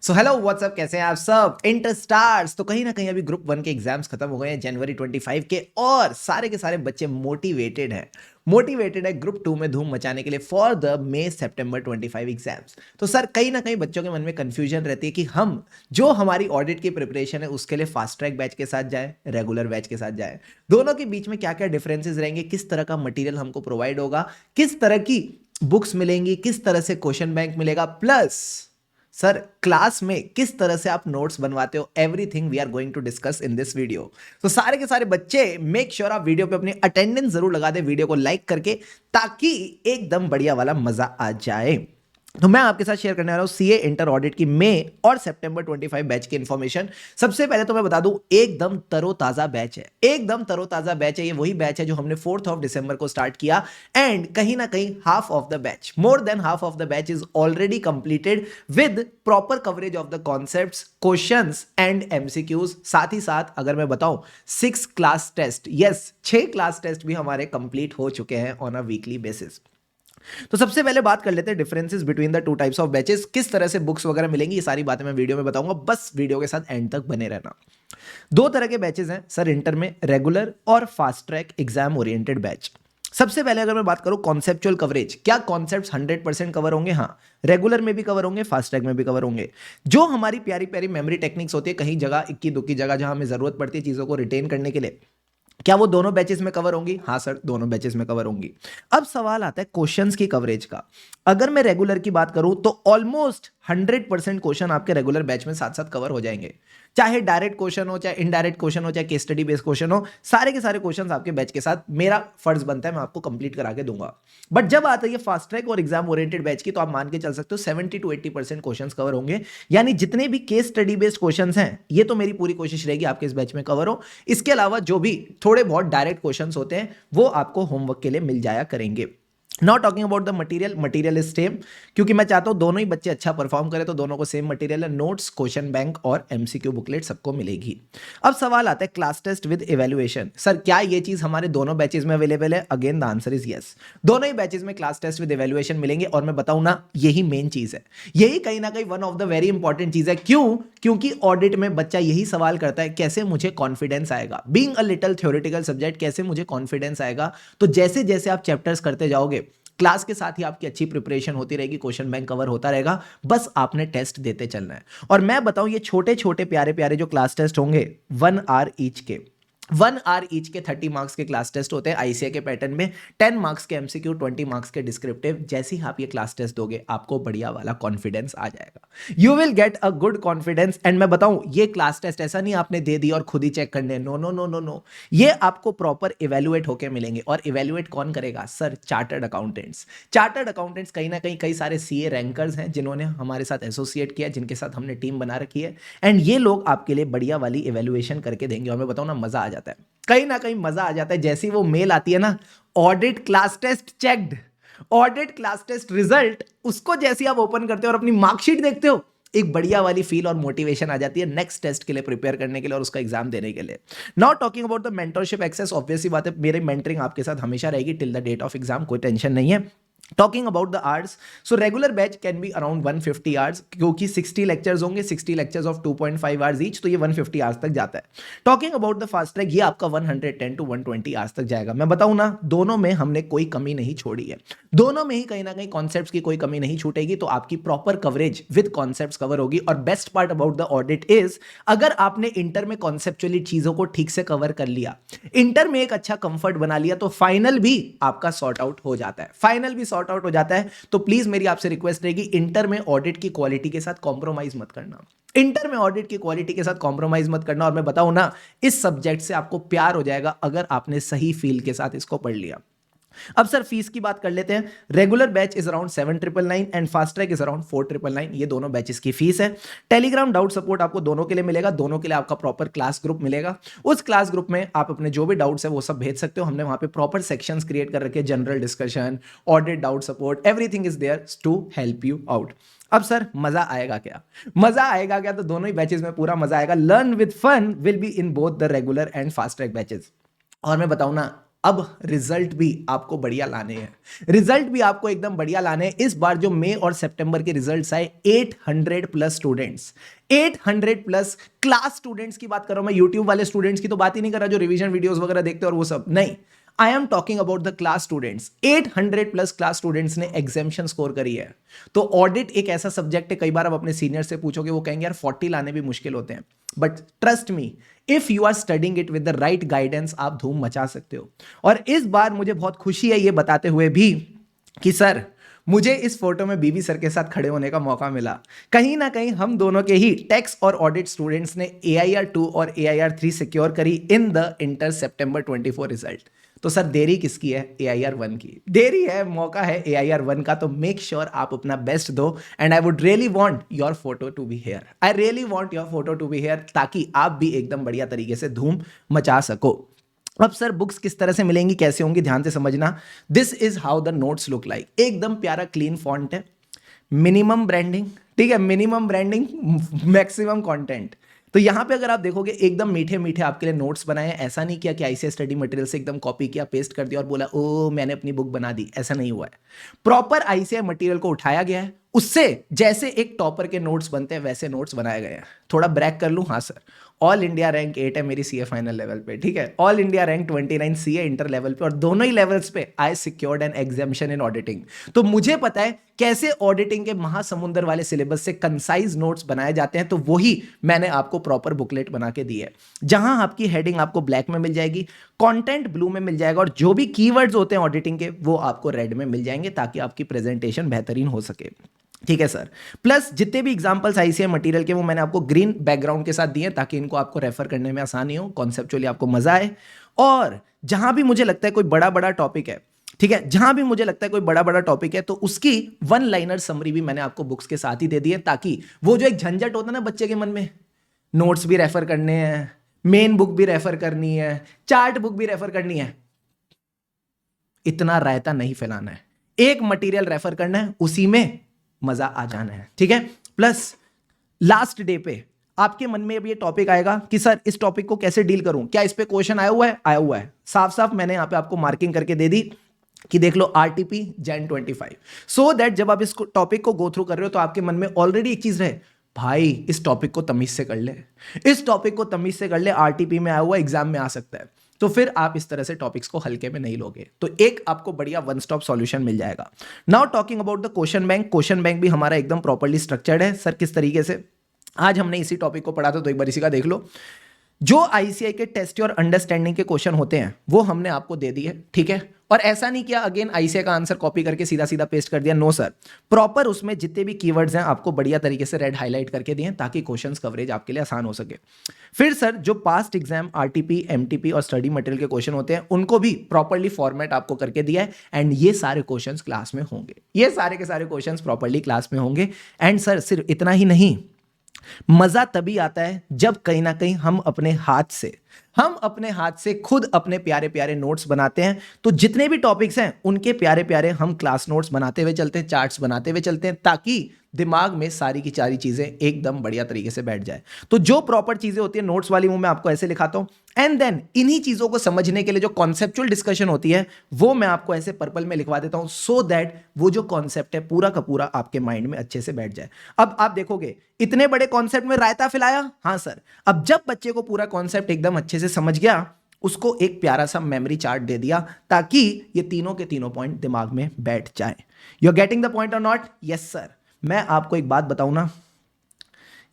So hello what's up, कैसे हैं आप सब इंटर स्टार्स। तो कहीं ना कहीं अभी ग्रुप 1 के एग्जाम्स खत्म हो गए हैं जनवरी 25 के, और सारे के सारे बच्चे मोटिवेटेड है ग्रुप 2 में धूम मचाने के लिए for the May September 25 exams. तो सर कहीं ना कहीं बच्चों के मन में कंफ्यूजन रहती है कि हम जो हमारी ऑडिट की प्रिपरेशन है उसके लिए फास्ट ट्रैक बैच के साथ जाए, रेगुलर बैच के साथ जाए, दोनों के बीच में क्या क्या डिफरेंसेस रहेंगे, किस तरह का मटेरियल हमको प्रोवाइड होगा, किस तरह की बुक्स मिलेंगी, किस तरह से क्वेश्चन बैंक मिलेगा, प्लस सर क्लास में किस तरह से आप नोट्स बनवाते हो, everything we are going to discuss in this video. तो सारे के सारे बच्चे मेक श्योर आप वीडियो पे अपनी अटेंडेंस जरूर लगा दे, वीडियो को लाइक करके, ताकि एकदम बढ़िया वाला मजा आ जाए। तो मैं आपके साथ शेयर करने वाला हूं सीए इंटर ऑडिट की मई और सितंबर 25 बैच की इंफॉर्मेशन। सबसे पहले तो मैं बता दूं, एकदम तरोताजा बैच है, एकदम तरोताजा बैच है। ये वही बैच है जो हमने 4 दिसंबर को स्टार्ट किया, एंड कहीं ना कहीं half of the batch, more than half of the batch is already completed with proper coverage of the concepts, questions and MCQs. साथ ही साथ अगर मैं बताऊं 6 class test, yes 6 class test भी हमारे कंप्लीट हो चुके हैं ऑन अ वीकली बेसिस। तो सबसे पहले बात कर लेते हैं differences between the two types of batches, किस तरह से बुक्स वगैरह मिलेंगी, ये सारी बातें मैं वीडियो में बताऊंगा, बस वीडियो के साथ एंड तक बने रहना। दो तरह के बैचेस हैं सर इंटर में, रेगुलर और fast track exam oriented batch. सबसे पहले अगर मैं बात करूं कॉन्सेप्चुअल कवरेज, क्या कॉन्सेप्ट्स 100% कवर होंगे? हाँ, रेगुलर में भी कवर होंगे, फास्ट ट्रैक में भी कवर होंगे। जो हमारी प्यारी प्यारी मेमोरी टेक्निक्स होती है, कहीं जगह इक्की दुक्की जगह जहां हमें जरूरत पड़ती है चीजों को रिटेन करने के लिए, क्या वो दोनों बैचेस में कवर होंगी? हाँ सर, दोनों बैचेस में कवर होंगी। अब सवाल आता है क्वेश्चंस की कवरेज का। अगर मैं रेगुलर की बात करूं तो ऑलमोस्ट 100% क्वेश्चन आपके रेगुलर बैच में साथ साथ कवर हो जाएंगे, चाहे डायरेक्ट क्वेश्चन हो, चाहे इनडायरेक्ट क्वेश्चन हो, चाहे केस स्टडी बेस्ड क्वेश्चन हो, सारे के सारे क्वेश्चंस आपके बैच के साथ मेरा फर्ज बनता है मैं आपको कंप्लीट करा के दूंगा। बट जब आता है फास्ट ट्रैक और एग्जाम ओरिएंटेड बैच की, तो आप मान के चल सकते हो 70 to 80% क्वेश्चंस कवर होंगे। यानी जितने भी केस स्टडी बेस्ड क्वेश्चंस हैं, ये तो मेरी पूरी कोशिश रहेगी आपके इस बैच में कवर हो। इसके अलावा जो भी थोड़े बहुत डायरेक्ट क्वेश्चंस होते हैं वो आपको होमवर्क के लिए मिल जाया करेंगे। Not talking about the material is same, क्योंकि मैं चाहता हूं दोनों ही बच्चे अच्छा परफॉर्म करें, तो दोनों को सेम मटीरियल है, नोट्स, क्वेश्चन बैंक और एमसीक्यू बुकलेट सबको मिलेगी। अब सवाल आता है class test with evaluation. Sir क्या ये चीज हमारे दोनों बैचेस में अवेलेबल है? Again the answer is yes, दोनों ही बैचेस में क्लास टेस्ट विद इवैल्यूएशन मिलेंगे। और मैं बताऊं ना, यही मेन चीज है, यही कहीं ना कहीं one of the very important चीज है। क्यों? क्योंकि ऑडिट में बच्चा यही सवाल करता है, कैसे मुझे कॉन्फिडेंस आएगा, being a little theoretical subject, कैसे मुझे कॉन्फिडेंस आएगा। तो जैसे जैसे आप चैप्टर्स करते जाओगे, क्लास के साथ ही आपकी अच्छी प्रिपरेशन होती रहेगी, क्वेश्चन बैंक कवर होता रहेगा, बस आपने टेस्ट देते चलना है। और मैं बताऊं, ये छोटे छोटे प्यारे प्यारे जो क्लास टेस्ट होंगे 1 आवर ईच के, 1 आवर ईच के 30 मार्क्स के क्लास टेस्ट होते हैं आईसीए के पैटर्न में, 10 मार्क्स के एमसीक्यू, 20 मार्क्स के डिस्क्रिप्टिव। जैसे ही आप ये क्लास टेस्ट दोगे, आपको बढ़िया वाला कॉन्फिडेंस आ जाएगा, you will get a good confidence. And मैं बताऊं, ये क्लास टेस्ट ऐसा नहीं आपने दे दी और खुद ही चेक करने, no no no no no, ये आपको प्रॉपर इवेल्युएट होके मिलेंगे। और इवेल्युएट कौन करेगा? Sir chartered accountants. Chartered accountants कहीं ना कहीं कई सारे सीए रैंकर्स हैं जिन्होंने हमारे साथ एसोसिएट किया, जिनके साथ हमने टीम बना रखी है, एंड ये लोग आपके लिए बढ़िया वाली इवेल्युएशन करके देंगे। और मैं बताऊं ना, मजा आ जाता है, कहीं ना कहीं मजा आ जाता है। जैसी वो मेल आती है ना, audit class test checked, audit class test result, उसको जैसे आप ओपन करते हो और अपनी मार्कशीट देखते हो, एक बढ़िया वाली फील और मोटिवेशन आ जाती है नेक्स्ट टेस्ट के लिए प्रिपेयर करने के लिए और उसका एग्जाम देने के लिए। Not talking about the mentorship access, obviously बात है, मेरी मेंटरिंग आपके साथ हमेशा रहेगी till the date of exam, कोई टेंशन नहीं है। Talking about the hours, so regular batch can be around 150 hours, क्योंकि 60 लेक्चर्स होंगे, 60 लेक्चर्स ऑफ 2.5 आवर्स ईच, तो ये 150 आवर्स तक जाता है। Talking about the fast track, ये आपका 110 to 120 आवर्स तक जाएगा। मैं बताऊं ना, दोनों में हमने कोई कमी नहीं छोड़ी है, दोनों में ही कहीं ना कहीं कॉन्सेप्ट्स की कोई कमी नहीं छूटेगी, तो आपकी proper coverage with concepts cover होगी। और best part about the audit is, अगर आपने इंटर में कॉन्सेप्चुअली चीजों को ठीक से कवर कर लिया, इंटर में एक अच्छा कंफर्ट बना लिया, तो फाइनल भी आपका सॉर्ट आउट हो जाता है, फाइनल भी सॉर्ट आउट हो जाता है। तो प्लीज मेरी आपसे रिक्वेस्ट रहेगी, इंटर में ऑडिट की क्वालिटी के साथ कॉम्प्रोमाइज मत करना, इंटर में ऑडिट की क्वालिटी के साथ कॉम्प्रोमाइज मत करना। और मैं बताऊं ना, इस सब्जेक्ट से आपको प्यार हो जाएगा अगर आपने सही फील के साथ इसको पढ़ लिया। अब सर फीस की बात कर लेते हैं। Regular batch is around 7,999 and fast track is around 4,999, ये दोनों बैचेस की फीस है। टेलीग्राम डाउट सपोर्ट आपको दोनों के लिए मिलेगा, दोनों के लिए आपका प्रॉपर क्लास ग्रुप मिलेगा। उस क्लास ग्रुप में आप अपने जो भी डाउट्स है वो सब भेज सकते हो, हमने वहां पे प्रॉपर सेक्शंस क्रिएट कर रखे हैं, general discussion, audit doubt support, everything is there to help you out. अब सर मजा आएगा क्या? मजा आएगा क्या? तो दोनों ही बैचेस में पूरा मजा आएगा। Learn with fun will be in both the regular and fast track batches. और मैं बताऊं ना, अब रिजल्ट भी आपको बढ़िया लाने हैं, रिजल्ट भी आपको एकदम बढ़िया लाने हैं। इस बार जो मई और सितंबर के रिजल्ट्स आए, 800 plus students, 800 plus class students की बात कर रहा हूं मैं, यूट्यूब वाले स्टूडेंट्स की तो बात ही नहीं कर रहा जो रिवीजन वीडियोस वगैरह देखते हैं और वो सब नहीं। I am talking about the class students. 800 plus class students ने एग्जामिशन स्कोर करी है। तो ऑडिट एक ऐसा सब्जेक्ट है, कई बार आप अपने सीनियर से पूछोगे वो कहेंगे यार 40 लाने भी मुश्किल होते हैं, but trust me, if you are studying it with the right guidance आप धूम मचा सकते हो। और इस बार मुझे बहुत खुशी है ये बताते हुए भी कि सर मुझे इस फोटो में बीबी सर के साथ खड़े होने का मौका मिला। कहीं ना कहीं हम दोनों के ही टैक्स और ऑडिट स्टूडेंट्स ने AIR 2 और AIR 3 सिक्योर करी in the inter September 24 result. तो सर देरी किसकी है? AIR 1 की देरी है, मौका है AIR 1 का। तो मेक श्योर आप अपना बेस्ट दो and I would really want your photo to be here, I really want your photo to be here, ताकि आप भी एकदम बढ़िया तरीके से धूम मचा सको। अब सर बुक्स किस तरह से मिलेंगी, कैसे होंगी, ध्यान से समझना। This is how the notes look like. एकदम प्यारा क्लीन फॉन्ट है, मिनिमम ब्रांडिंग, ठीक है, मिनिमम ब्रांडिंग, मैक्सिमम कंटेंट। तो यहां पे अगर आप देखोगे एकदम मीठे मीठे आपके लिए नोट्स बनाए हैं। ऐसा नहीं किया कि ICSE स्टडी मटेरियल से एकदम कॉपी किया, पेस्ट कर दिया और बोला ओ मैंने अपनी बुक बना दी, ऐसा नहीं हुआ है। प्रॉपर ICSE मटेरियल को उठाया गया है, उससे जैसे एक टॉपर के नोट्स बनते हैं वैसे नोट्स बनाए गए हैं। थोड़ा ब्रैक कर लूं, हाँ सर, ऑल इंडिया रैंक 8 है मेरी CA फाइनल लेवल पे, ठीक है, all India rank 29 CA inter level पे, और दोनों ही लेवल्स पे आई सिक्योर्ड एन एग्जामिशन इन ऑडिटिंग। तो मुझे पता है कैसे ऑडिटिंग के महासमुंदर वाले सिलेबस से कंसाइज नोट्स बनाए जाते हैं। तो वही मैंने आपको प्रॉपर बुकलेट बना के दी है, जहां आपकी हेडिंग आपको ब्लैक में मिल जाएगी, कंटेंट ब्लू में मिल जाएगा, और जो भी कीवर्ड्स होते हैं ऑडिटिंग के वो आपको रेड में मिल जाएंगे, ताकि आपकी प्रेजेंटेशन बेहतरीन हो सके। ठीक है सर। प्लस जितने भी एग्जांपल्स ICSE मटेरियल के वो मैंने आपको ग्रीन बैकग्राउंड के साथ दिए ताकि इनको आपको रेफर करने में आसानी हो, कॉन्सेप्चुअली आपको मजा आए। और जहां भी मुझे लगता है कोई बड़ा बड़ा टॉपिक है, ठीक है, जहां भी मुझे लगता है कोई बड़ा बड़ा टॉपिक है, तो उसकी 1 लाइनर समरी भी मैंने आपको बुक्स के साथ ही दे दी है, ताकि वो जो एक झंझट होता है ना बच्चे के मन में, नोट्स भी रेफर करने हैं, मेन बुक भी रेफर करनी है, चार्ट बुक भी रेफर करनी है, इतना रायता नहीं फैलाना है। एक मटेरियल रेफर करना है, उसी में मजा आ जाना है, ठीक है। प्लस लास्ट डे पे आपके मन में अब ये टॉपिक आएगा कि सर इस टॉपिक को कैसे डील करूं, क्या इस पे क्वेश्चन आया हुआ है? आया हुआ है, साफ साफ मैंने यहां पे आपको मार्किंग करके दे दी कि देख लो RTP Jan 25, सो दैट जब आप इस टॉपिक को गो थ्रू कर रहे हो तो आपके मन में ऑलरेडी एक चीज रहे, भाई इस टॉपिक को तमीज से कर ले, इस टॉपिक को तमीज से कर ले, RTP में आया हुआ, एग्जाम में आ सकता है। तो फिर आप इस तरह से टॉपिक्स को हल्के में नहीं लोगे, तो एक आपको बढ़िया वन स्टॉप सॉल्यूशन मिल जाएगा। Now talking about the question bank, question bank भी हमारा एकदम प्रॉपर्ली स्ट्रक्चर्ड है। सर किस तरीके से? आज हमने इसी टॉपिक को पढ़ा था, तो एक बार इसी का देख लो। जो ICI के टेस्ट और अंडरस्टैंडिंग के क्वेश्चन होते हैं वो हमने आपको दे दिए, ठीक है। और ऐसा नहीं किया अगेन ICI का आंसर कॉपी करके सीधा सीधा पेस्ट कर दिया, नो सर, प्रॉपर उसमें जितने भी कीवर्ड्स हैं आपको बढ़िया तरीके से रेड हाईलाइट करके दिए ताकि क्वेश्चंस कवरेज आपके लिए आसान हो सके। फिर सर जो पास्ट एग्जाम RTP MTP और स्टडी मटेरियल के क्वेश्चन होते हैं उनको भी प्रॉपर्ली फॉर्मेट आपको करके दिया है, एंड ये सारे क्वेश्चंस क्लास में होंगे, ये सारे के सारे क्वेश्चंस प्रॉपर्ली क्लास में होंगे। एंड सर सिर्फ इतना ही नहीं, मजा तभी आता है जब कहीं ना कहीं हम अपने हाथ से खुद अपने प्यारे प्यारे नोट्स बनाते हैं। तो जितने भी टॉपिक्स हैं उनके प्यारे प्यारे हम क्लास नोट्स बनाते हुए चलते हैं, चार्ट्स बनाते हुए चलते हैं, ताकि दिमाग में सारी की सारी चीजें एकदम बढ़िया तरीके से बैठ जाए। तो जो प्रॉपर चीजें होती है नोट्स वाली वो मैं आपको ऐसे लिखाता हूं, एंड देन इन्हीं चीजों को समझने के लिए जो कॉन्सेप्चुअल डिस्कशन होती है वो मैं आपको ऐसे पर्पल में लिखवा देता हूं, सो दैट वो जो कॉन्सेप्ट है पूरा का पूरा आपके माइंड में अच्छे से बैठ जाए। अब आप देखोगे इतने बड़े कॉन्सेप्ट में रायता फैलाया, हाँ सर। अब जब बच्चे को पूरा कॉन्सेप्ट एकदम अच्छे से समझ गया, उसको एक प्यारा सा मेमोरी चार्ट दे दिया ताकि ये तीनों के तीनों पॉइंट दिमाग में बैठ जाए। You are getting the point और नॉट? Yes sir. मैं आपको एक बात बताऊं ना,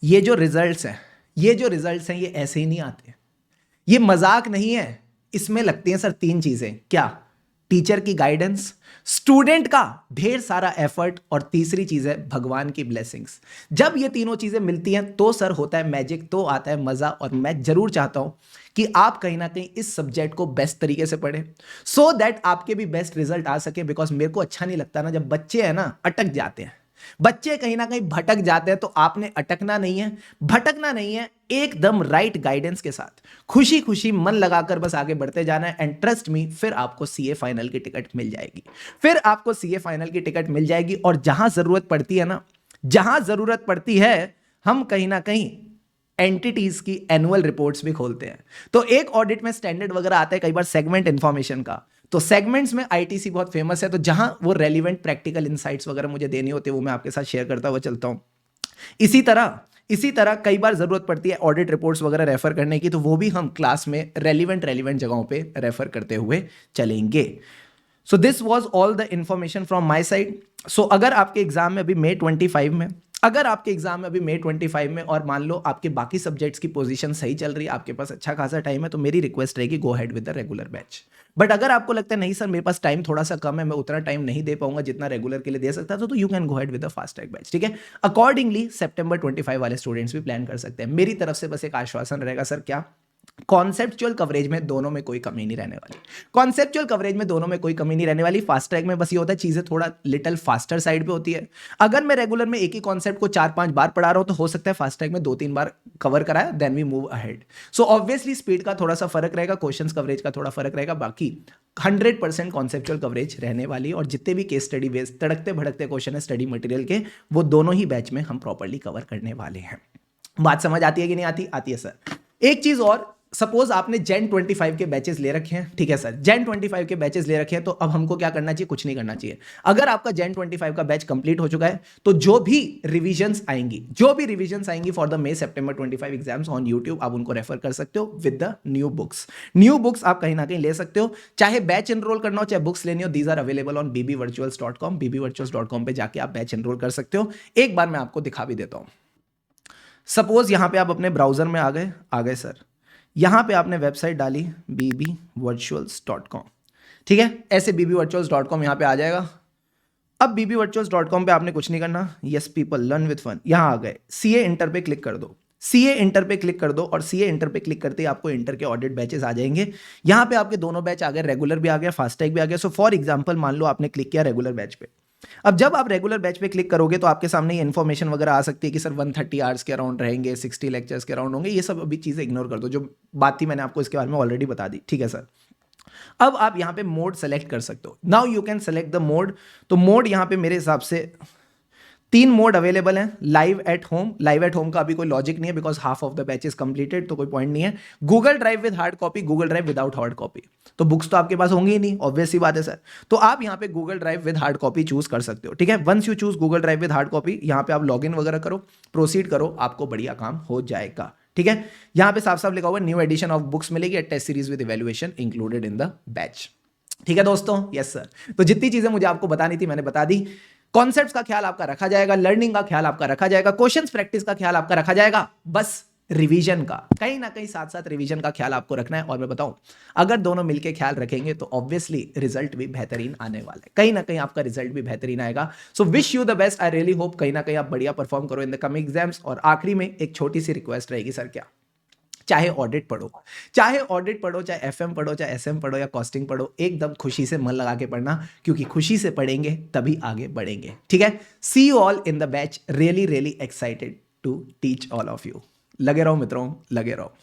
ये जो रिजल्ट्स हैं ये ऐसे ही नहीं आते, ये मजाक नहीं है। इसमें लगती हैं सर 3 चीजें, क्या? टीचर की गाइडेंस, स्टूडेंट का ढेर सारा एफर्ट, और तीसरी चीज है भगवान की ब्लेसिंग्स। जब ये तीनों चीजें मिलती हैं तो सर होता है मैजिक, तो आता है मजा। और मैं जरूर चाहता हूं कि आप कहीं ना कहीं इस सब्जेक्ट को बेस्ट तरीके से पढ़ें, सो दैट आपके भी बेस्ट रिजल्ट आ सके। बिकॉज मेरे को अच्छा नहीं लगता ना जब बच्चे हैं ना अटक जाते हैं, बच्चे कहीं ना कहीं भटक जाते हैं। तो आपने अटकना नहीं है, भटकना नहीं है, एकदम राइट गाइडेंस के साथ खुशी खुशी मन लगाकर बस आगे बढ़ते जाना है। एंड ट्रस्ट मी, फिर आपको CA फाइनल की टिकट मिल जाएगी, फिर आपको CA फाइनल की टिकट मिल जाएगी। और जहां जरूरत पड़ती है ना, जहां जरूरत पड़ती है, हम कहीं ना कहीं एंटिटीज की एनुअल रिपोर्ट्स भी खोलते हैं। तो एक ऑडिट में स्टैंडर्ड वगैरह आता है कई बार सेगमेंट इंफॉर्मेशन का, तो सेगमेंट्स में आईटीसी बहुत फेमस है, तो जहां वो रेलिवेंट प्रैक्टिकल इनसाइट्स वगैरह मुझे देनी होती है वो मैं आपके साथ शेयर करता हुआ चलता हूं। इसी तरह कई बार जरूरत पड़ती है ऑडिट रिपोर्ट्स वगैरह रेफर करने की, तो वो भी हम क्लास में रेलिवेंट जगहों पे रेफर करते हुए चलेंगे। So this was all the information from my side. So अगर आपके एग्जाम में अभी मई 25 में और मान लो आपके बाकी सब्जेक्ट्स की पोजीशन सही चल रही है, आपके पास अच्छा खासा टाइम है, तो मेरी रिक्वेस्ट रहेगी go ahead with the regular batch. But अगर आपको लगता है नहीं सर मेरे पास टाइम थोड़ा सा कम है, मैं उतना टाइम नहीं दे पाऊंगा जितना रेगुलर के लिए दे सकता था, तो you can go ahead with the fast track batch, ठीक है। अकॉर्डिंगली सितंबर 25 वाले स्टूडेंट्स भी प्लान कर सकते हैं। मेरी तरफ से बस एक आश्वासन रहेगा सर, क्या कॉन्सेप्चुअल कवरेज में दोनों में कोई कमी नहीं रहने वाली। कॉन्सेप्चुअल कवरेज में दोनों में कोई कमी नहीं रहने वाली। फास्ट ट्रैक में बस ये होता है चीजें थोड़ा लिटिल फास्टर साइड पे होती है। अगर मैं रेगुलर में एक ही कॉन्सेप्ट को 4-5 बार पढ़ा रहा हूं तो हो सकता है फास्ट ट्रैक में 2-3 बार कवर कराया, then we move ahead. So obviously speed का थोड़ा सा फर्क रहेगा, क्वेश्चंस कवरेज का थोड़ा फर्क रहेगा, बाकी 100% कॉन्सेप्चुअल कवरेज रहने वाली। और जितने भी केस स्टडी बेस्ड तड़कते भड़कते क्वेश्चन है स्टडी मटेरियल के, वो दोनों ही बैच में हम प्रॉपर्ली कवर करने वाले हैं। बात समझ आती है कि नहीं आती? आती है सर। एक चीज और, सपोज आपने Gen 25 के बैचेस ले रखे हैं, ठीक है सर, Gen 25 के बैचेस ले रखे हैं, तो अब हमको क्या करना चाहिए? कुछ नहीं करना चाहिए। अगर आपका Gen 25 का बैच कंप्लीट हो चुका है तो जो भी रिवीजन्स आएंगी for the May September 25 exams on YouTube, आप उनको रेफर कर सकते हो विद द न्यू बुक्स आप कहीं ना कहीं ले सकते हो। चाहे बैच एनरोल करना हो, चाहे बुक्स लेनी हो, these are available on bbvirtuals.com। bbvirtuals.com पे जाके आप बैच एनरोल कर सकते हो। एक बार मैं आपको दिखा भी देता हूं। सपोज यहां पे आप अपने ब्राउजर में आ गए सर, यहां पे आपने वेबसाइट डाली bbvirtuals.com, ठीक है, ऐसे bbvirtuals.com यहां पे आ जाएगा। अब bbvirtuals.com पे आपने कुछ नहीं करना, yes people learn with fun, यहां आ गए, सीए इंटर पे क्लिक कर दो, सीए इंटर पे क्लिक कर दो, और सीए इंटर पे क्लिक करते ही आपको इंटर के ऑडिट बैचेस आ जाएंगे। यहां पे आपके दोनों बैच आ गए, रेगुलर भी आ गया, फास्ट ट्रैक भी आ गया। सो फॉर एग्जांपल मान लो आपने क्लिक किया रेगुलर बैच पे। अब जब आप रेगुलर बैच पे क्लिक करोगे तो आपके सामने ये इन्फॉर्मेशन वगैरह आ सकती है कि सर 130 आवर्स के अराउंड रहेंगे, 60 लेक्चर्स के अराउंड होंगे। ये सब अभी चीज़ें इग्नोर कर दो, जो बात थी मैंने आपको इसके बारे में ऑलरेडी बता दी, ठीक है सर। अब आप यहाँ पे मोड सेलेक्ट कर सकते हो। Now you can select the mode. तो मोड यहाँ पे मेरे हिसाब से 3 मोड अवेलेबल हैं। लाइव एट होम का अभी कोई लॉजिक नहीं है because half of the batch is completed, तो कोई पॉइंट नहीं है। Google drive with hard copy, Google drive without hard copy, तो बुक्स तो आपके पास होंगी ही नहीं, ऑब्वियस सी बात है सर। तो आप यहाँ पे Google drive with hard copy choose कर सकते हो, ठीक है। Once you choose Google drive with hard copy, यहाँ पे आप लॉग इन वगैरह करो, प्रोसीड करो, आपको बढ़िया काम हो जाएगा, ठीक है। यहाँ पे साफ साफ लिखा हुआ न्यू एडिशन ऑफ बुक्स मिलेगी, test series with evaluation included in the batch, ठीक है दोस्तों। Yes sir. तो जितनी चीजें मुझे आपको बतानी थी मैंने बता दी। कॉन्सेप्ट्स का ख्याल आपका रखा जाएगा, लर्निंग का ख्याल आपका रखा जाएगा, क्वेश्चंस प्रैक्टिस का ख्याल आपका रखा जाएगा, बस रिवीजन का कहीं ना कहीं साथ साथ रिवीजन का ख्याल आपको रखना है। और मैं बताऊं, अगर दोनों मिलके ख्याल रखेंगे तो ऑब्वियसली रिजल्ट भी बेहतरीन आने वाला है, कहीं ना कहीं आपका रिजल्ट भी बेहतरीन आएगा। So wish you the best, I really hope कहीं ना कहीं आप बढ़िया परफॉर्म करो इन द कमिंग एग्जाम्स। और आखिरी में एक छोटी सी रिक्वेस्ट रहेगी सर, क्या? चाहे ऑडिट पढ़ो, चाहे एफएम पढ़ो, चाहे एसएम पढ़ो या कॉस्टिंग पढ़ो, एकदम खुशी से मन लगा के पढ़ना, क्योंकि खुशी से पढ़ेंगे तभी आगे बढ़ेंगे, ठीक है। See you all in the batch, really excited to teach all of you. लगे रहो मित्रों, लगे रहो।